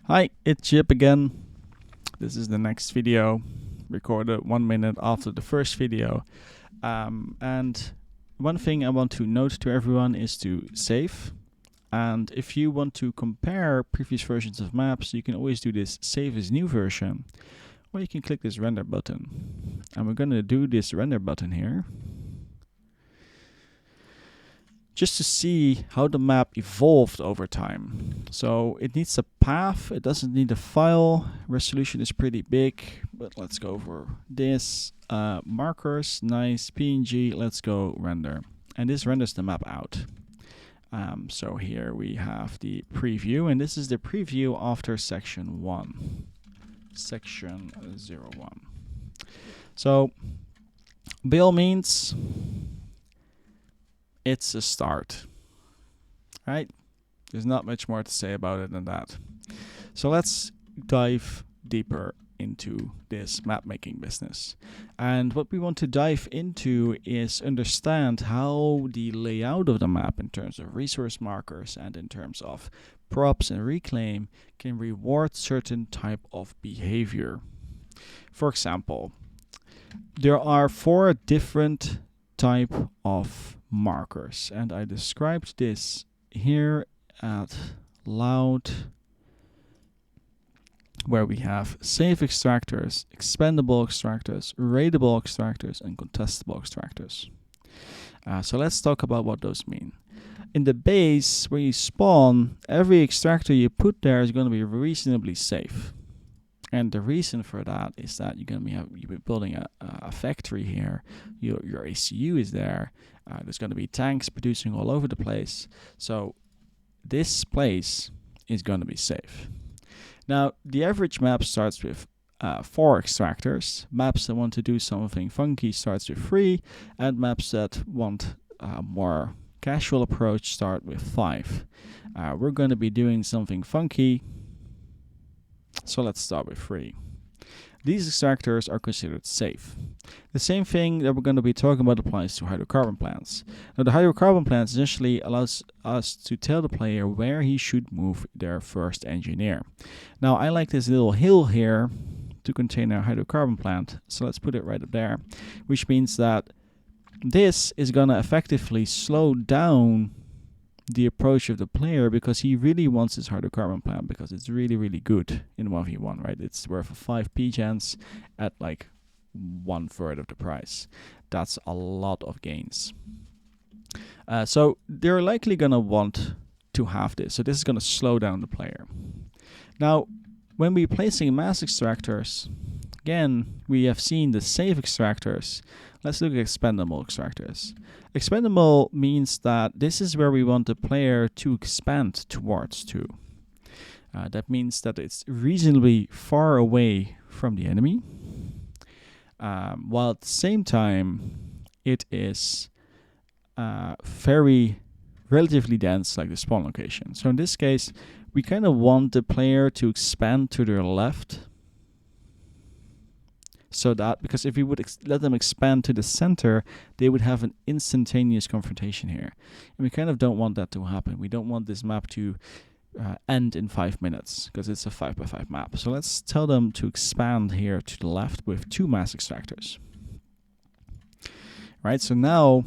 Hi, it's Chip again. This is the next video, recorded 1 minute after the first video. And one thing I want to note to everyone is to save. And if you want to compare previous versions of maps, you can always do this save as new version, or you can click this render button. And we're going to do this render button here, just to see how the map evolved over time. So it needs a path, it doesn't need a file. Resolution is pretty big, but let's go for this. Markers, nice, PNG, let's go render. And this renders the map out. So here we have the preview, and this is the preview after section 1. Section 01. So, by all means, it's a start, right? There's not much more to say about it than that. So let's dive deeper into this map making business. And what we want to dive into is understand how the layout of the map in terms of resource markers and in terms of props and reclaim can reward certain type of behavior. For example, there are 4 different type of markers, and I described this here at loud, where we have safe extractors, expandable extractors, raidable extractors, and contestable extractors. So let's talk about what those mean. In the base, where you spawn, every extractor you put there is going to be reasonably safe. And the reason for that is that you're building a factory here. Your ACU is there. There's going to be tanks producing all over the place. So this place is going to be safe. Now, the average map starts with 4 extractors. Maps that want to do something funky starts with 3, and maps that want a more casual approach start with 5. We're going to be doing something funky, so let's start with 3. These extractors are considered safe. The same thing that we're going to be talking about applies to hydrocarbon plants. Now, the hydrocarbon plants essentially allows us to tell the player where he should move their first engineer. Now, I like this little hill here to contain our hydrocarbon plant, so let's put it right up there, which means that this is going to effectively slow down the approach of the player, because he really wants his hydrocarbon plant because it's really, really good in 1v1, right? It's worth a 5 P-gens at like 1/3 of the price. That's a lot of gains. So they're likely going to want to have this. So this is going to slow down the player. Now, when we're placing mass extractors, again, we have seen the safe extractors. Let's look at expandable extractors. Expandable means that this is where we want the player to expand towards too. That means that it's reasonably far away from the enemy, while at the same time it is very relatively dense, like the spawn location. So in this case, we kind of want the player to expand to their left, so that, because if we would let them expand to the center, they would have an instantaneous confrontation here. And we kind of don't want that to happen. We don't want this map to end in 5 minutes, because it's a 5x5 map. So let's tell them to expand here to the left with 2 mass extractors. Right, so now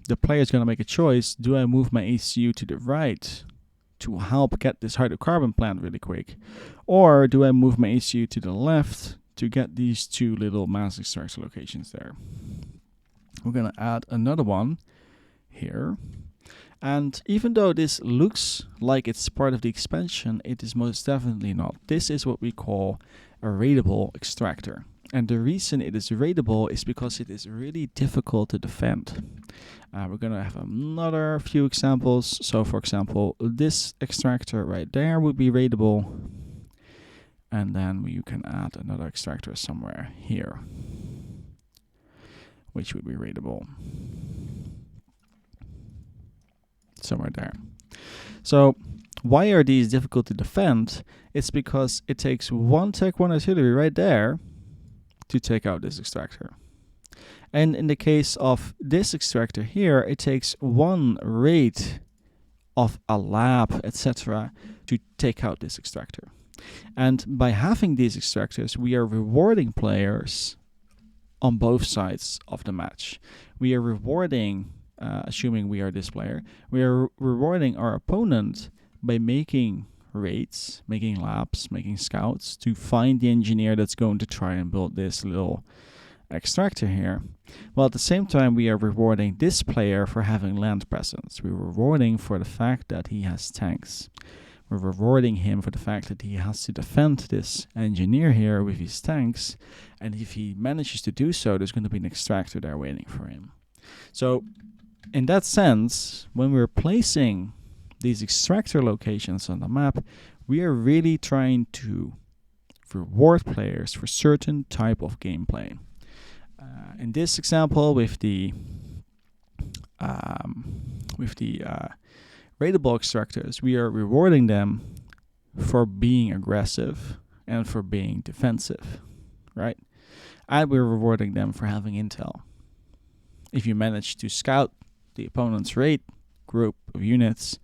the player is going to make a choice. Do I move my ACU to the right to help get this hydrocarbon plant really quick? Or do I move my ACU to the left to get these 2 little mass extractor locations there? We're going to add another one here. And even though this looks like it's part of the expansion, it is most definitely not. This is what we call a raidable extractor. And the reason it is raidable is because it is really difficult to defend. We're going to have another few examples. So for example, this extractor right there would be raidable. And then you can add another extractor somewhere here, which would be raidable. Somewhere there. So why are these difficult to defend? It's because it takes 1 Tech 1 artillery right there to take out this extractor. And in the case of this extractor here, it takes 1 raid of a lab, etc., to take out this extractor. And by having these extractors, we are rewarding players on both sides of the match. We are rewarding, assuming we are this player, we are rewarding our opponent by making raids, making labs, making scouts to find the engineer that's going to try and build this little extractor here. While at the same time, we are rewarding this player for having land presence. We're rewarding for the fact that he has tanks. We're rewarding him for the fact that he has to defend this engineer here with his tanks, and if he manages to do so, there's going to be an extractor there waiting for him. So in that sense, when we're placing these extractor locations on the map, we are really trying to reward players for certain type of gameplay. In this example, with the raidable extractors, we are rewarding them for being aggressive and for being defensive, right? And we're rewarding them for having intel. If you manage to scout the opponent's raid group of units,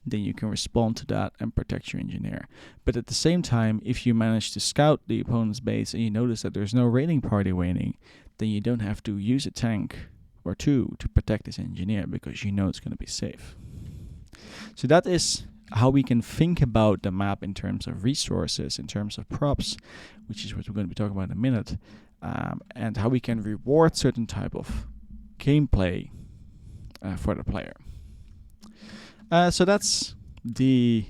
then you can respond to that and protect your engineer. But at the same time, if you manage to scout the opponent's base and you notice that there's no raiding party waiting, then you don't have to use a tank or two to protect this engineer because you know it's going to be safe. So that is how we can think about the map in terms of resources, in terms of props, which is what we're going to be talking about in a minute, and how we can reward certain type of gameplay for the player. So that's the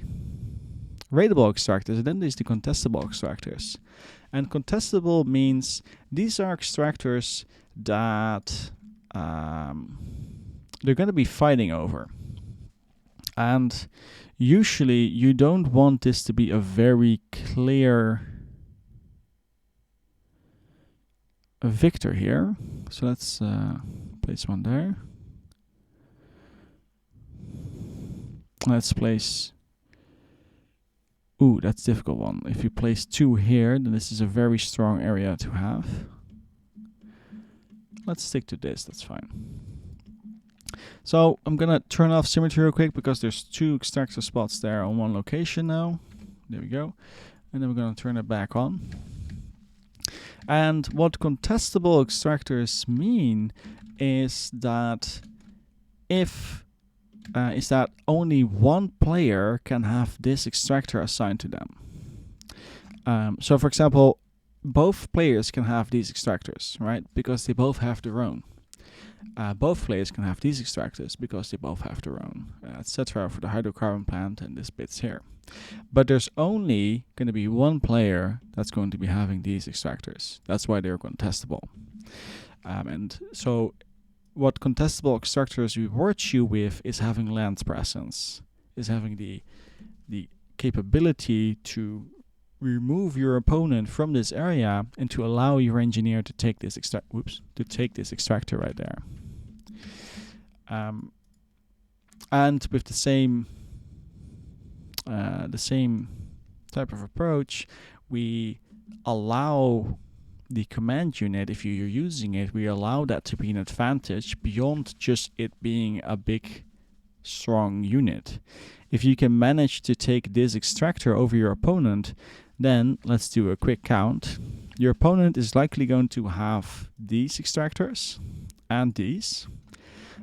raidable extractors, and then there's the contestable extractors. And contestable means these are extractors that they're going to be fighting over. And usually you don't want this to be a very clear victor here. So let's place one there. Let's place... Ooh, that's a difficult one. If you place two here, then this is a very strong area to have. Let's stick to this, that's fine. So I'm gonna turn off symmetry real quick because there's two extractor spots there on one location now. There we go. And then we're gonna turn it back on. And what contestable extractors mean is that only one player can have this extractor assigned to them. So for example, both players can have these extractors, right? Because they both have their own. Both players can have these extractors because they both have their own, etc. for the hydrocarbon plant and this bits here. But there's only going to be one player that's going to be having these extractors. That's why they're contestable. And so what contestable extractors reward you with is having land presence, is having the capability to remove your opponent from this area and to allow your engineer to take this extractor right there. And with the same type of approach, we allow the command unit, if you're using it, we allow that to be an advantage beyond just it being a big, strong unit. If you can manage to take this extractor over your opponent, then let's do a quick count. Your opponent is likely going to have these extractors and these.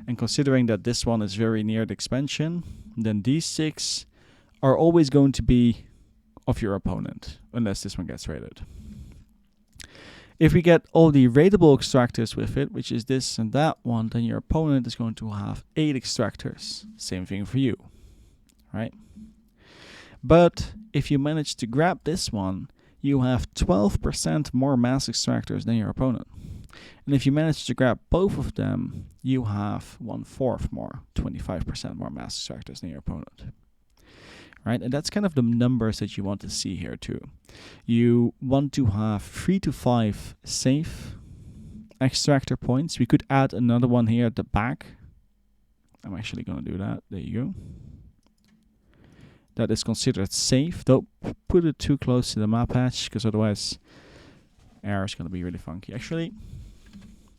And considering that this one is very near the expansion, then these 6 are always going to be of your opponent, unless this one gets raided. If we get all the raidable extractors with it, which is this and that one, then your opponent is going to have 8 extractors. Same thing for you, right? But if you manage to grab this one, you have 12% more mass extractors than your opponent. And if you manage to grab both of them, you have 1/4 more, 25% more mass extractors than your opponent. Right? And that's kind of the numbers that you want to see here too. You want to have 3 to 5 safe extractor points. We could add another one here at the back. I'm actually going to do that. There you go. That is considered safe. Don't put it too close to the map patch, because otherwise error is going to be really funky. Actually,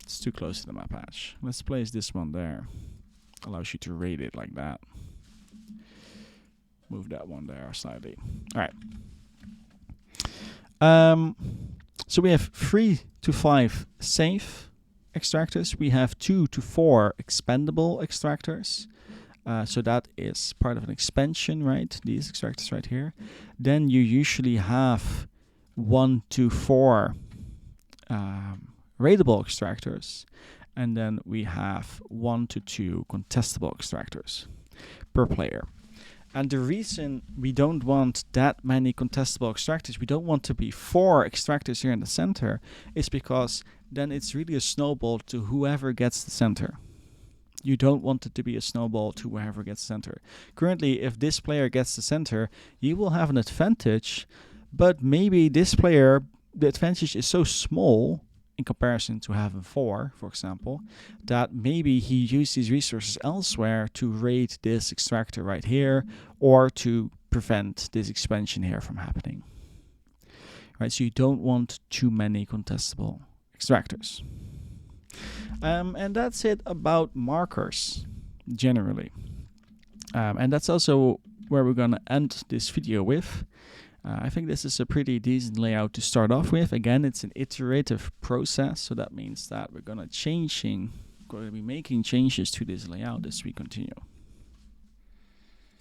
it's too close to the map patch. Let's place this one there. Allows you to rate it like that. Move that one there slightly. All right. So we have 3 to 5 safe extractors. We have 2 to 4 expandable extractors. So that is part of an expansion, right? These extractors right here. Then you usually have 1 to 4 raidable extractors. And then we have 1 to 2 contestable extractors per player. And the reason we don't want that many contestable extractors, we don't want to be 4 extractors here in the center, is because then it's really a snowball to whoever gets the center. You don't want it to be a snowball to whoever gets the center. Currently, if this player gets the center, you will have an advantage, but maybe this player, the advantage is so small in comparison to having 4, for example, that maybe he used these resources elsewhere to raid this extractor right here, or to prevent this expansion here from happening. Right, so you don't want too many contestable extractors. And that's it about markers, generally. And that's also where we're going to end this video with. I think this is a pretty decent layout to start off with. Again, it's an iterative process, so that means that we're going to be making changes to this layout as we continue.